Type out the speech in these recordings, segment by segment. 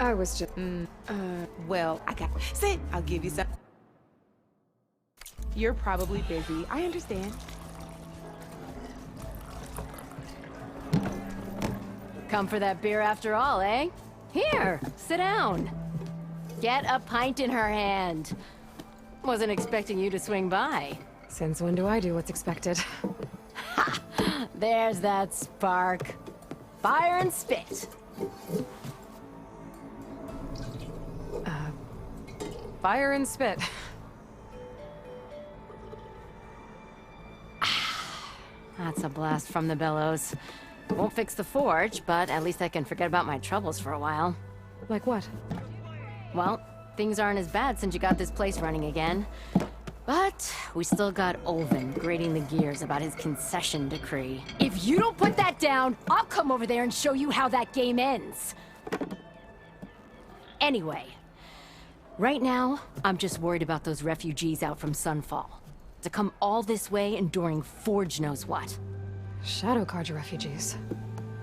I was just... Well, I got... Sit, I'll give you some... You're probably busy. I understand. Come for that beer after all, eh? Here, sit down. Get a pint in her hand. Wasn't expecting you to swing by. Since when do I do what's expected? Ha! There's that spark. Fire and spit. Fire and spit. That's a blast from the bellows. Won't fix the forge, but at least I can forget about my troubles for a while. Like what? Well, things aren't as bad since you got this place running again. But we still got Olvin grating the gears about his concession decree. If you don't put that down, I'll come over there and show you how that game ends. Anyway, right now, I'm just worried about those refugees out from Sunfall. To come all this way enduring Forge knows what. Shadow Carja refugees.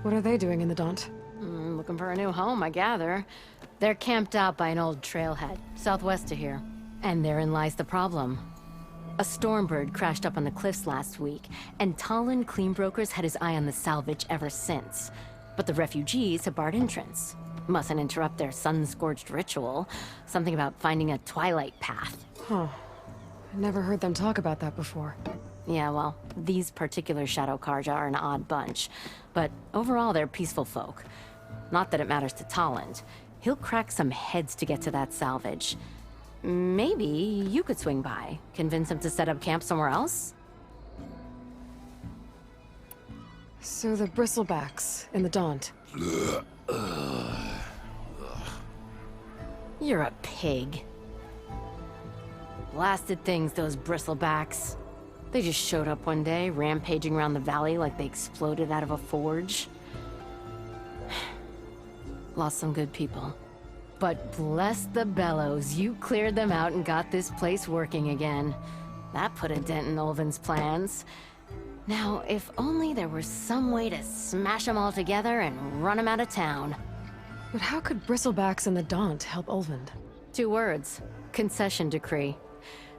What are they doing in the Daunt? Looking for a new home, I gather. They're camped out by an old trailhead, southwest of here. And therein lies the problem. A Stormbird crashed up on the cliffs last week, and Talon Cleanbrokers had his eye on the salvage ever since. But the refugees have barred entrance. Mustn't interrupt their sun-scorched ritual. Something about finding a Twilight Path. Huh. I never heard them talk about that before. Yeah, well, these particular Shadow Carja are an odd bunch. But overall, they're peaceful folk. Not that it matters to Talon. He'll crack some heads to get to that salvage. Maybe you could swing by, convince him to set up camp somewhere else? So the bristlebacks in the Daunt. You're a pig. Blasted things, those bristlebacks. They just showed up one day, rampaging around the valley like they exploded out of a forge. Lost some good people. But bless the bellows, you cleared them out and got this place working again. That put a dent in Olvin's plans. Now, if only there were some way to smash them all together and run them out of town. But how could bristlebacks in the Daunt help Olvind? 2 words. Concession decree.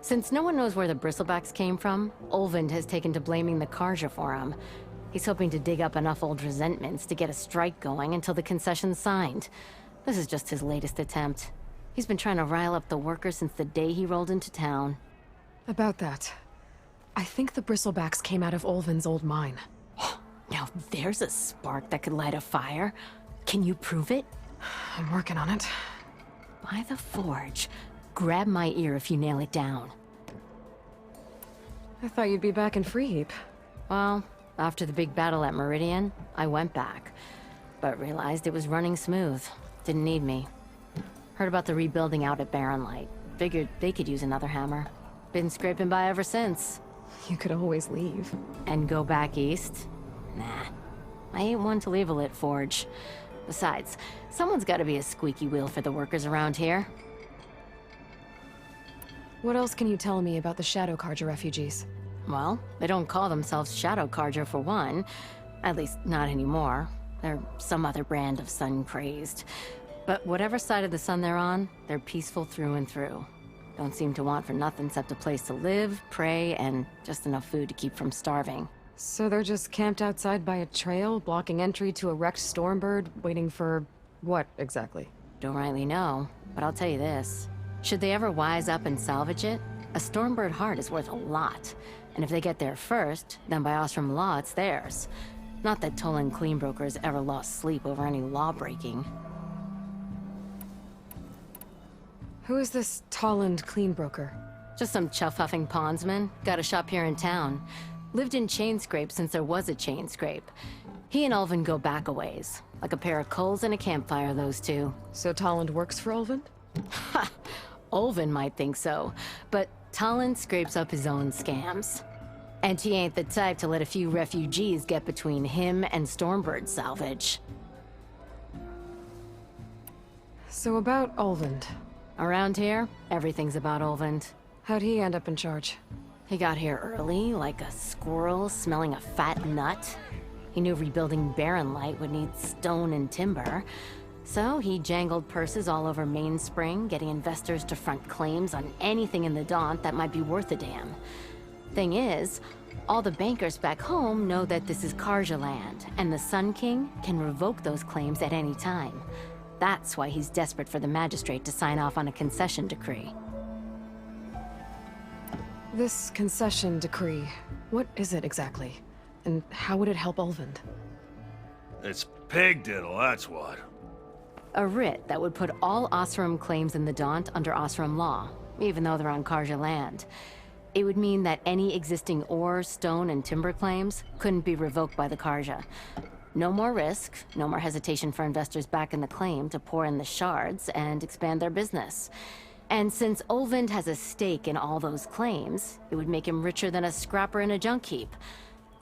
Since no one knows where the bristlebacks came from, Olvind has taken to blaming the Carja for them. He's hoping to dig up enough old resentments to get a strike going until the concession's signed. This is just his latest attempt. He's been trying to rile up the workers since the day he rolled into town. About that, I think the bristlebacks came out of Olvin's old mine. Now there's a spark that could light a fire. Can you prove it? I'm working on it. By the forge. Grab my ear if you nail it down. I thought you'd be back in Freeheap. Well, after the big battle at Meridian, I went back. But realized it was running smooth. Didn't need me. Heard about the rebuilding out at Barren Light. Figured they could use another hammer. Been scraping by ever since. You could always leave. And go back east? Nah. I ain't one to leave a lit forge. Besides, someone's gotta be a squeaky wheel for the workers around here. What else can you tell me about the Shadow Carja refugees? Well, they don't call themselves Shadow Carja for one. At least, not anymore. They're some other brand of sun-crazed. But whatever side of the sun they're on, they're peaceful through and through. Don't seem to want for nothing except a place to live, pray, and just enough food to keep from starving. So they're just camped outside by a trail, blocking entry to a wrecked Stormbird, waiting for... what, exactly? Don't rightly know, but I'll tell you this. Should they ever wise up and salvage it, a Stormbird heart is worth a lot. And if they get there first, then by Ostrom law, it's theirs. Not that Tolan Cleanbrokers ever lost sleep over any law-breaking. Who is this Talland Cleanbroker? Just some chuff-huffing pondsman. Got a shop here in town. Lived in Chainscrape since there was a Chainscrape. He and Ulvin go back a ways. Like a pair of coals and a campfire, those two. So Talland works for Ulvin? Ha! Ulvin might think so, but Talon scrapes up his own scams. And he ain't the type to let a few refugees get between him and Stormbird salvage. So about Ulvind. Around here, everything's about Ulvind. How'd he end up in charge? He got here early, like a squirrel smelling a fat nut. He knew rebuilding Barren Light would need stone and timber. So he jangled purses all over Mainspring, getting investors to front claims on anything in the Daunt that might be worth a damn. Thing is, all the bankers back home know that this is Karja land, and the Sun King can revoke those claims at any time. That's why he's desperate for the magistrate to sign off on a concession decree. This concession decree, what is it exactly? And how would it help Ulvund? It's pig diddle, that's what. A writ that would put all Osram claims in the Daunt under Osram law, even though they're on Karja land. It would mean that any existing ore, stone, and timber claims couldn't be revoked by the Karja. No more risk, no more hesitation for investors back in the claim to pour in the shards and expand their business. And since Ulvund has a stake in all those claims, it would make him richer than a scrapper in a junk heap.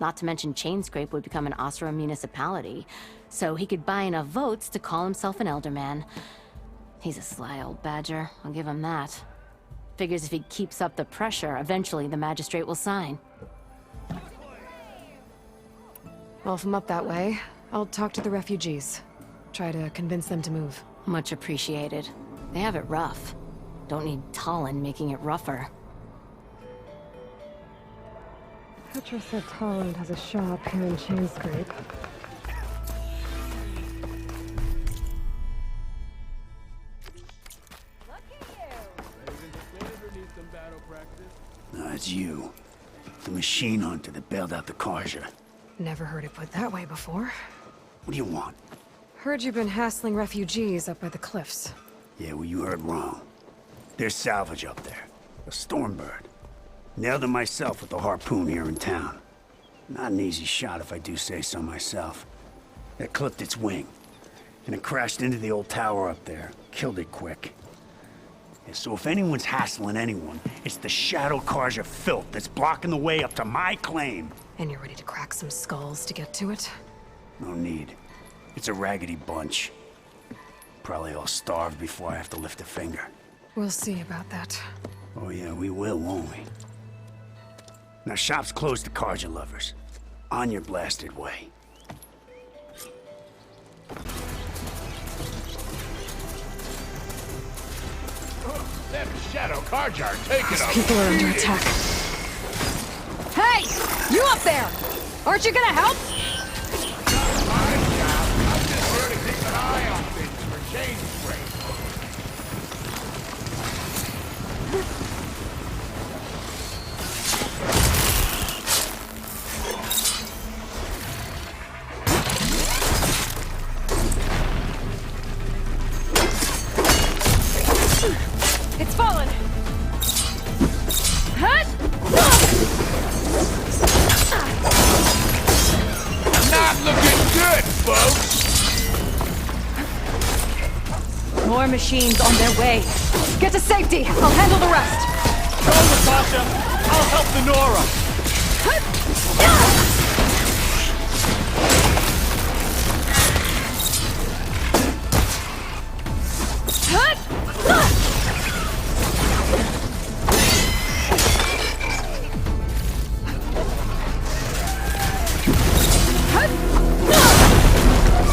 Not to mention Chainscrape would become an Osram municipality, so he could buy enough votes to call himself an elderman. He's a sly old badger, I'll give him that. Figures if he keeps up the pressure, eventually the magistrate will sign. Well, if I'm up that way, I'll talk to the refugees. Try to convince them to move. Much appreciated. They have it rough. Don't need Talon making it rougher. Petra said Tolland has a shop here in Chainscrape. No, it's you. The machine hunter that bailed out the Karja. Never heard it put that way before. What do you want? Heard you've been hassling refugees up by the cliffs. Yeah, well, you heard wrong. There's salvage up there. A Stormbird. Nailed it myself with the harpoon here in town. Not an easy shot if I do say so myself. It clipped its wing, and it crashed into the old tower up there. Killed it quick. Yeah, so if anyone's hassling anyone, it's the Shadow Karja filth that's blocking the way up to my claim. And you're ready to crack some skulls to get to it? No need. It's a raggedy bunch. Probably all starved before I have to lift a finger. We'll see about that. Oh yeah, we will, won't we? Now shop's closed to Karja lovers. On your blasted way. Them Shadow Karja are taking Those people are under attack. Hey! You up there! Aren't you gonna help? I'm just here to keep an eye on things for Chainscrape. It's fallen! Hut! Not looking good, folks! More machines on their way. Get to safety! I'll handle the rest! Go, Natasha! I'll help the Nora!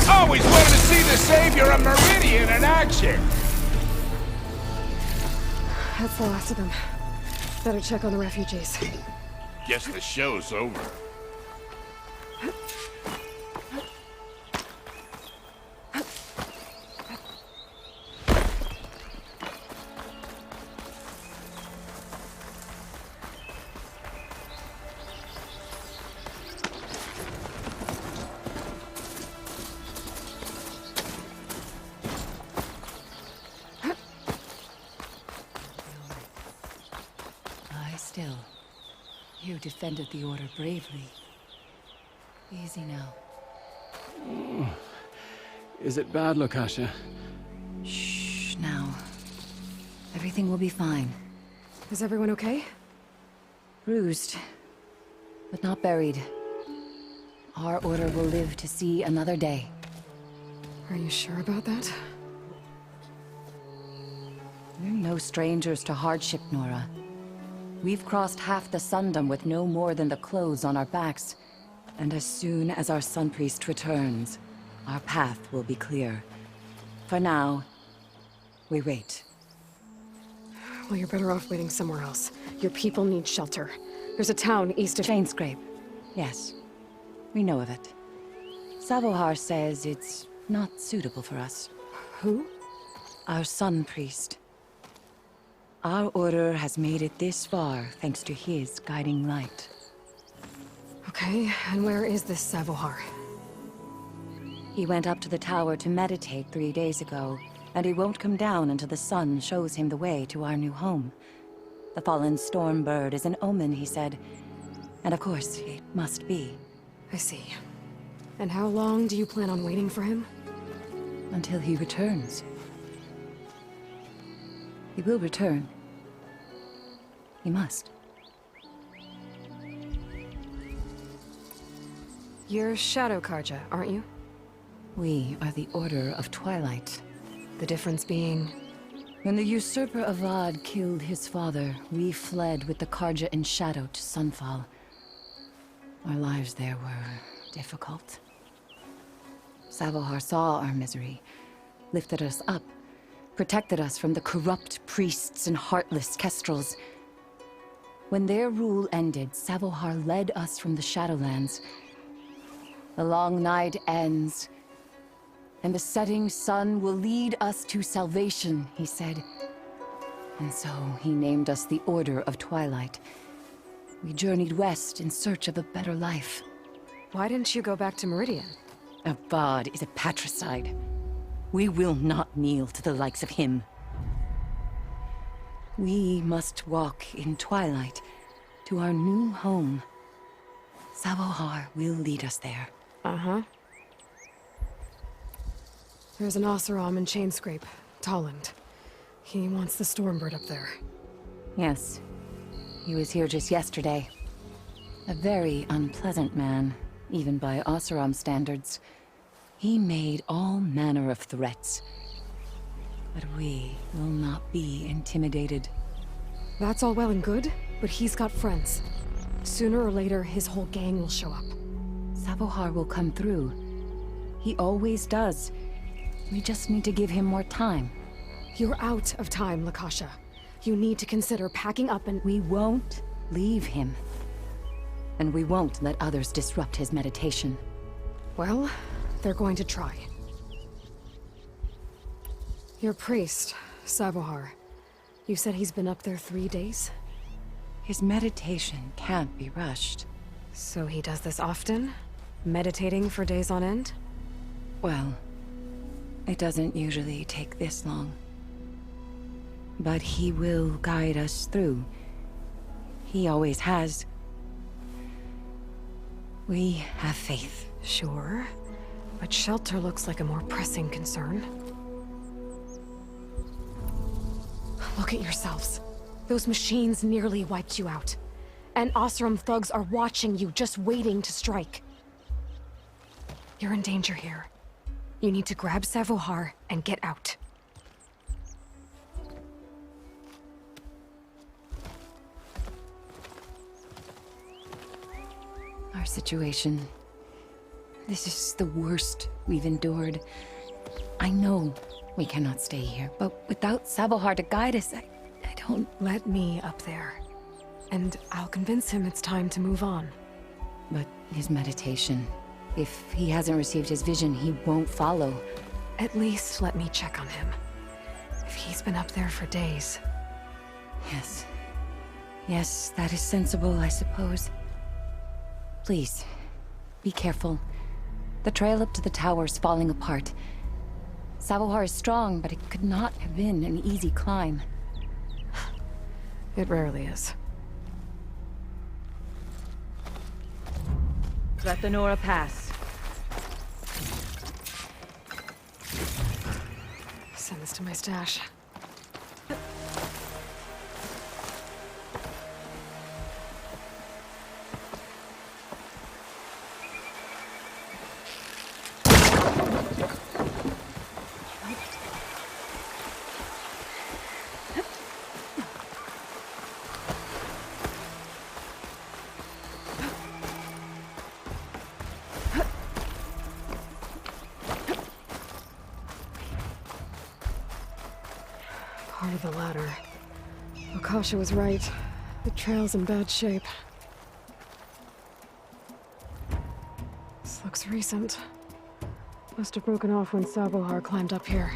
Always wanted to see the savior of Meridian in action! That's the last of them. Better check on the refugees. Guess the show's over. Lie still. You defended the Order bravely. Easy now. Is it bad, Lokasha? Shh, now. Everything will be fine. Is everyone okay? Bruised, but not buried. Our Order will live to see another day. Are you sure about that? We're no strangers to hardship, Nora. We've crossed half the Sundom with no more than the clothes on our backs, And as soon as our Sun Priest returns, our path will be clear. For now, we wait. Well, you're better off waiting somewhere else. Your people need shelter. There's a town east of... Chainscrape. Yes. We know of it. Savohar says it's not suitable for us. Who? Our Sun Priest. Our order has made it this far thanks to his guiding light. Okay, and where is this Savohar? He went up to the tower to meditate 3 days ago, and he won't come down until the sun shows him the way to our new home. The fallen storm bird is an omen, he said. And of course, it must be. I see. And how long do you plan on waiting for him? Until he returns. He will return. He must. You're Shadow Karja, aren't you? We are the Order of Twilight. The difference being... When the usurper Avad killed his father, we fled with the Karja in shadow to Sunfall. Our lives there were difficult. Savohar saw our misery, lifted us up, protected us from the corrupt priests and heartless kestrels. When their rule ended, Savohar led us from the Shadowlands. The long night ends, and the setting sun will lead us to salvation, he said. And so he named us the Order of Twilight. We journeyed west in search of a better life. Why didn't you go back to Meridian? Avad is a patricide. We will not kneel to the likes of him. We must walk in Twilight to our new home. Savohar will lead us there. Uh-huh. There's an Oseram in Chainscrape, Tolland. He wants the Stormbird up there. Yes. He was here just yesterday. A very unpleasant man, even by Oseram standards. He made all manner of threats. But we will not be intimidated. That's all well and good, but he's got friends. Sooner or later, his whole gang will show up. Savohar will come through. He always does. We just need to give him more time. You're out of time, Lakasha. You need to consider packing up and... We won't leave him. And we won't let others disrupt his meditation. Well, they're going to try. Your priest, Savohar. You said he's been up there 3 days? His meditation can't be rushed. So he does this often? Meditating for days on end? Well, it doesn't usually take this long. But he will guide us through. He always has. We have faith. Sure. But shelter looks like a more pressing concern. Look at yourselves. Those machines nearly wiped you out. And Oseram thugs are watching you, just waiting to strike. You're in danger here. You need to grab Savohar and get out. Our situation. This is the worst we've endured. I know we cannot stay here, but without Savohar to guide us, I don't... Let me up there. And I'll convince him it's time to move on. But his meditation... If he hasn't received his vision, he won't follow. At least let me check on him. If he's been up there for days. Yes. Yes, that is sensible, I suppose. Please, be careful. The trail up to the tower's falling apart. Savohar is strong, but it could not have been an easy climb. It rarely is. Let the Nora pass. Send this to my stash. part of the ladder. Akasha was right. The trail's in bad shape. This looks recent. Must have broken off when Savohar climbed up here.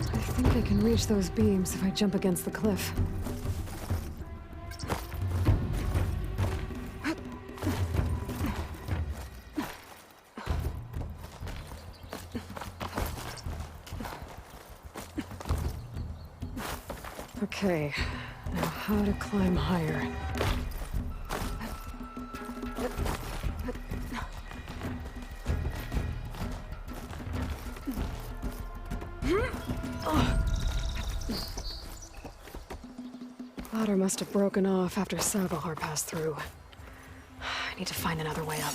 I think I can reach those beams if I jump against the cliff. Okay, now how to climb higher. Ladder must have broken off after Savohar passed through. I need to find another way up.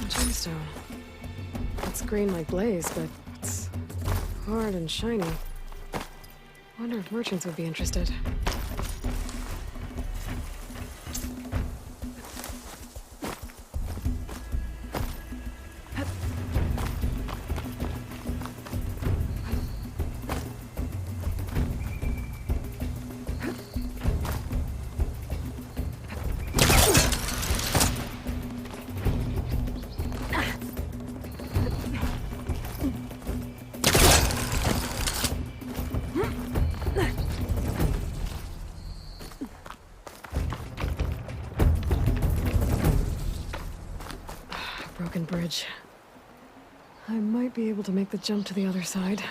Gemstone. It's green like blaze, but it's hard and shiny. Wonder if merchants would be interested. Broken bridge. I might be able to make the jump to the other side.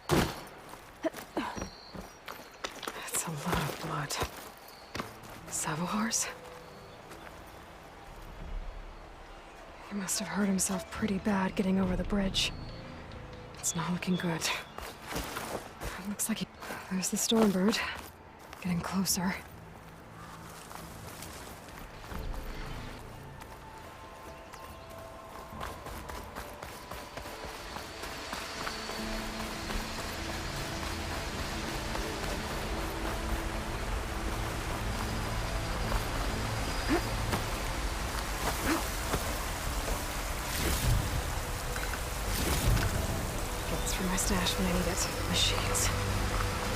That's a lot of blood. Savohar's? He must have hurt himself pretty bad getting over the bridge. It's not looking good. Looks like there's the Stormbird. Getting closer. For my stash when I need it. Machines.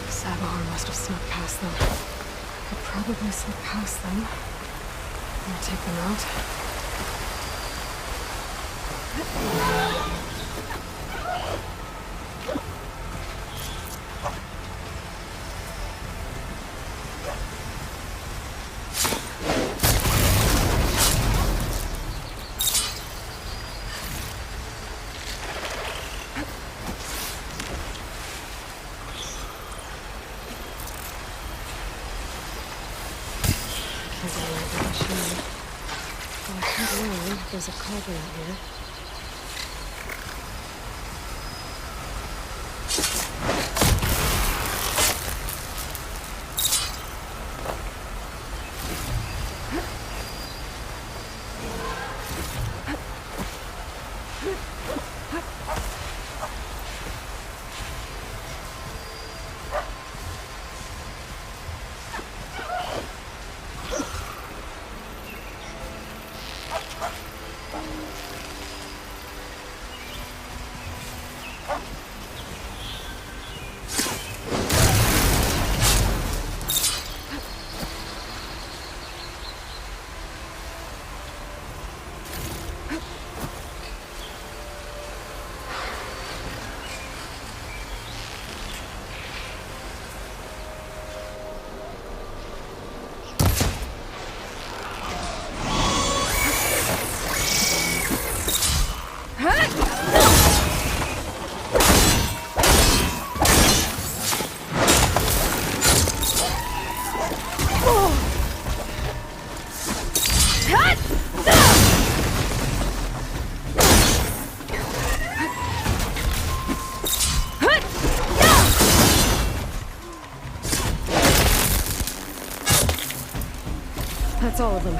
Savohar must have snuck past them. Could probably slip past them. Or take them out. There's a cauldron out here. That's all of them.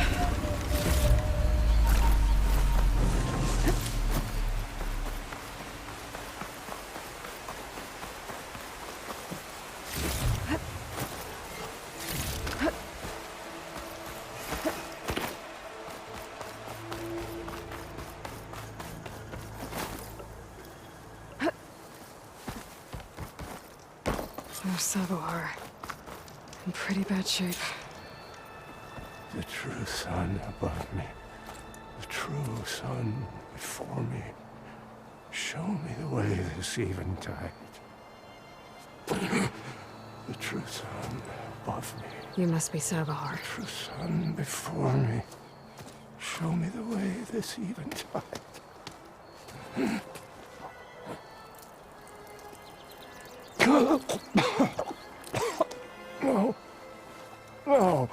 Oh, Savohar. In pretty bad shape. The true sun above me. The true sun before me. Show me the way this eventide. The true sun above me. You must be Savohar. The true sun before me. Show me the way this eventide. No. No.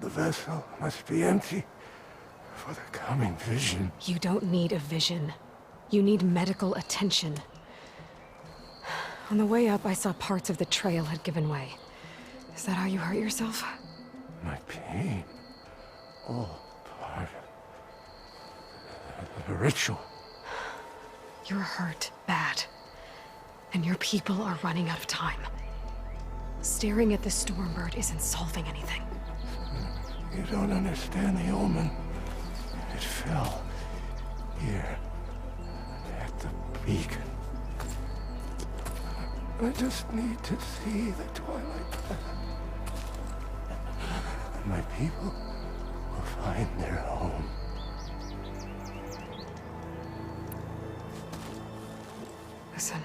The vessel must be empty for the coming vision. You don't need a vision. You need medical attention. On the way up, I saw parts of the trail had given way. Is that how you hurt yourself? My pain. All part of the ritual. You're hurt bad. And your people are running out of time. Staring at the Stormbird isn't solving anything. You don't understand the omen. It fell here at the beacon. I just need to see the Twilight Path. And my people will find their home. Listen.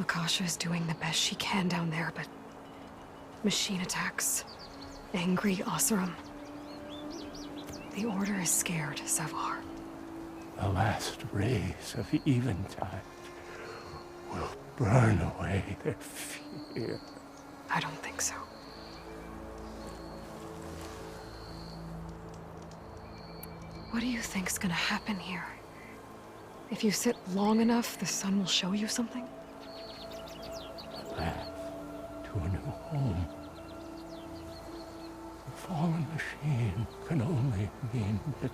Lakasha is doing the best she can down there, but... machine attacks. Angry Oseram. The Order is scared, Savohar. The last rays of eventide will burn away their fear. I don't think so. What do you think's gonna happen here? If you sit long enough, the sun will show you something? The path to a new home. The fallen machine can only mean that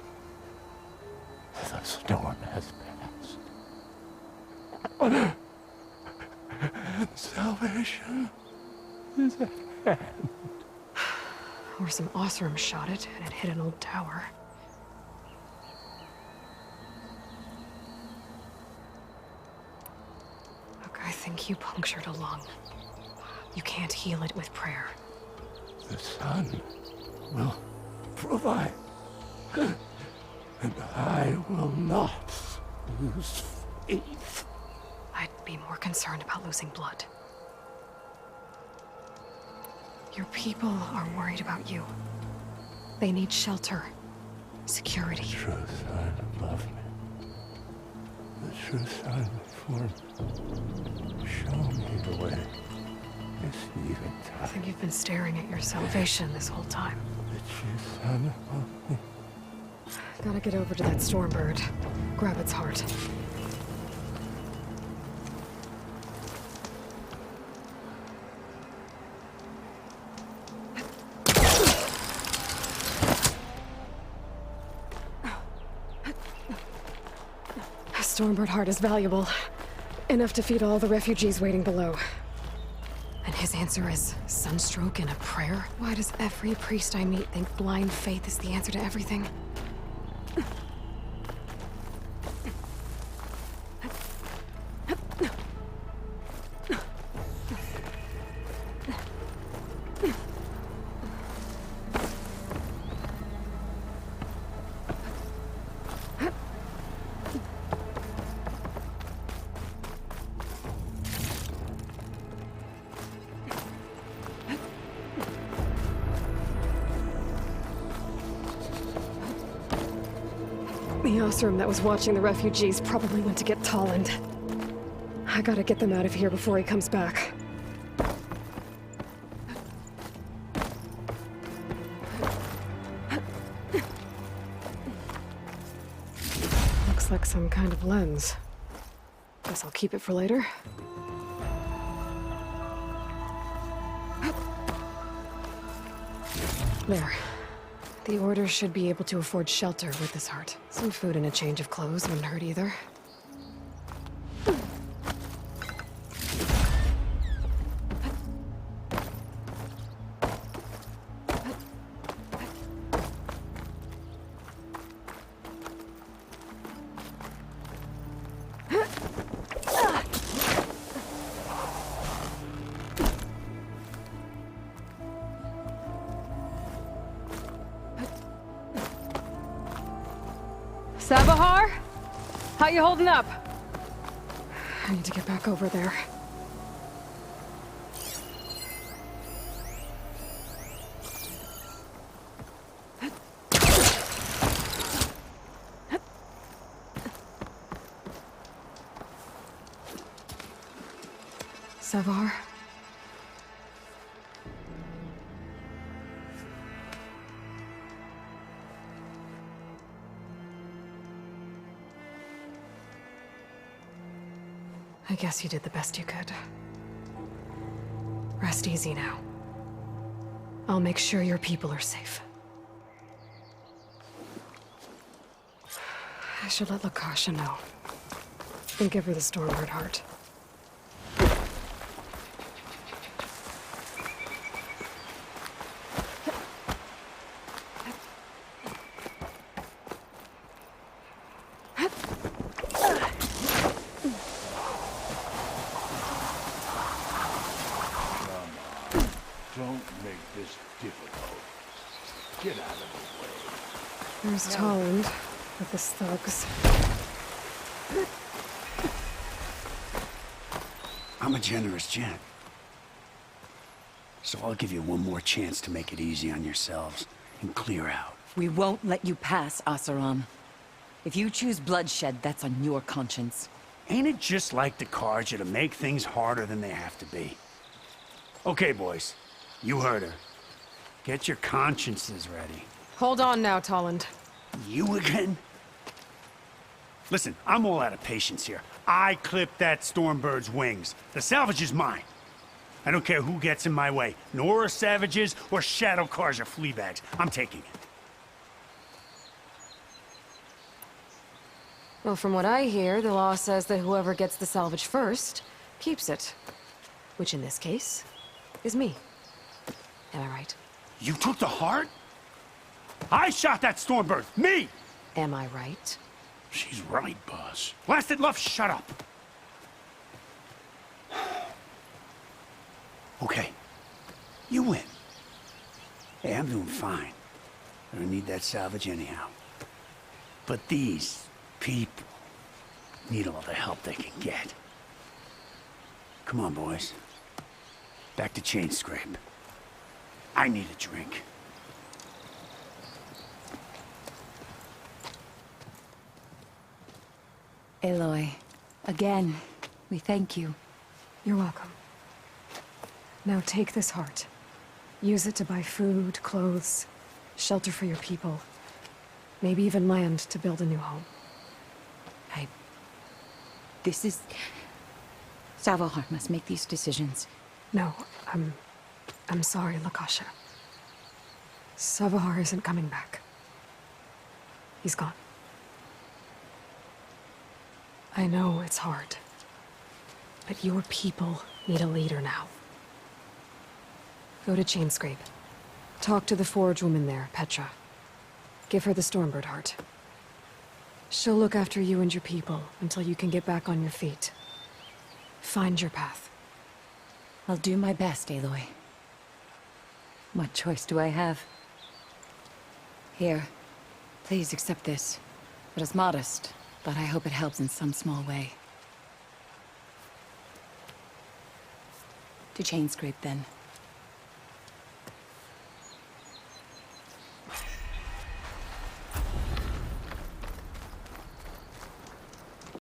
the storm has passed. And salvation is at hand. Or some Oseram shot it, and it hit an old tower. Look, I think you punctured a lung. You can't heal it with prayer. The sun will provide. And I will not lose faith. I'd be more concerned about losing blood. Your people are worried about you. They need shelter, security. The true sun above me. The true sun before me. Show me the way. This I eventide. think you've been staring at your salvation this whole time. The true sun above me. Gotta get over to that Stormbird. Grab its heart. A Stormbird heart is valuable. Enough to feed all the refugees waiting below. And his answer is sunstroke and a prayer? Why does every priest I meet think blind faith is the answer to everything? The Oseram that was watching the refugees probably went to get Tolland. I gotta get them out of here before he comes back. Looks like some kind of lens. Guess I'll keep it for later. There. The Order should be able to afford shelter with this heart. Some food and a change of clothes wouldn't hurt either. Sabahar? How you holding up? I need to get back over there. Savar? I guess you did the best you could. Rest easy now. I'll make sure your people are safe. I should let Lakasha know. And give her the Stormbird heart. Don't make this difficult. Get out of the way. There's Tolland with his thugs. I'm a generous gent. So I'll give you one more chance to make it easy on yourselves and clear out. We won't let you pass, Asaram. If you choose bloodshed, that's on your conscience. Ain't it just like the Carja to make things harder than they have to be? Okay, boys. You heard her. Get your consciences ready. Hold on now, Tolland. You again? Listen, I'm all out of patience here. I clipped that Stormbird's wings. The salvage is mine. I don't care who gets in my way. Nora savages or Shadow Carja fleabags. I'm taking it. Well, from what I hear, the law says that whoever gets the salvage first keeps it. Which in this case is me. Am I right? You took the heart? I shot that Stormbird! Me! Am I right? She's right, boss. Blasted love, shut up! Okay. You win. Hey, I'm doing fine. I don't need that salvage anyhow. But these people need all the help they can get. Come on, boys. Back to Chain Scrape. I need a drink. Aloy, again, we thank you. You're welcome. Now take this heart. Use it to buy food, clothes, shelter for your people. Maybe even land to build a new home. This is... Savahar must make these decisions. No, I'm sorry, Lakasha. Savahar isn't coming back. He's gone. I know it's hard. But your people need a leader now. Go to Chainscrape. Talk to the forge woman there, Petra. Give her the Stormbird heart. She'll look after you and your people until you can get back on your feet. Find your path. I'll do my best, Aloy. What choice do I have? Here, please accept this. It is modest, but I hope it helps in some small way. To Chainscrape, then.